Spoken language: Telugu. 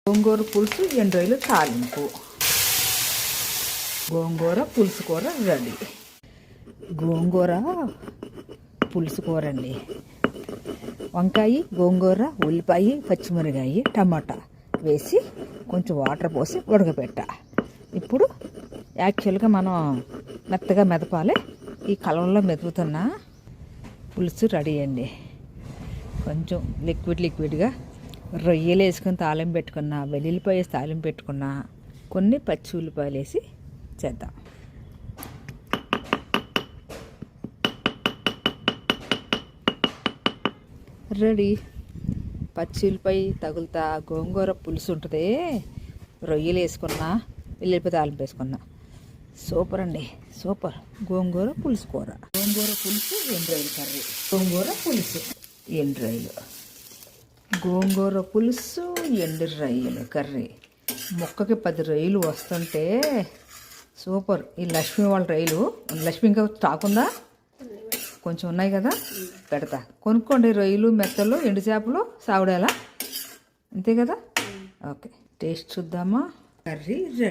గోంగూర పులుసు ఎండ్రాయిలు తాలింపు. గోంగూర పులుసు కూర రెడీ. గోంగూర పులుసు కూర అండి. వంకాయ, గోంగూర, ఉల్లిపాయ, పచ్చిమిరకాయ, టమాటా వేసి కొంచెం వాటర్ పోసి ఉడకబెట్ట. ఇప్పుడు యాక్చువల్గా మనం మెత్తగా మెదపాలి. ఈ కలంలో మెదుపుతున్న పులుసు రెడీ అండి. కొంచెం లిక్విడ్గా రొయ్యలు వేసుకొని తాలింపు పెట్టుకున్నా, వెల్లుల్లిపాయ వేసి తాలింపు పెట్టుకున్నా, కొన్ని పచ్చి ఉల్లిపాయలు వేసి చేద్దాం. రెడీ. పచ్చి ఉల్లిపాయ తగులుతా గోంగూర పులుసు ఉంటుంది. రొయ్యలు వేసుకున్నా, వెల్లుల్లిపాయ తాలింపు వేసుకున్నా. సూపర్ అండి, సూపర్. గోంగూర పులుసు కూర. గోంగూర పులుసు ఎండ్రాయిలు కర్రీ. గోంగూర పులుసు ఎండ్రాయిలు. గోంగూర పులుసు ఎండు రొయ్యలు కర్రీ. మొక్కకి 10 రొయ్యలు వస్తుంటే సూపర్. ఈ లక్ష్మి వాళ్ళ రొయ్యలు. లక్ష్మి ఇంకా స్టాక్ ఉందా? కొంచెం ఉన్నాయి కదా, పెడతా. కొనుక్కోండి రొయ్యలు, మెత్తలు, ఎండు చేపలు, సాగుడేలా, అంతే కదా. ఓకే, టేస్ట్ చూద్దామా. కర్రీ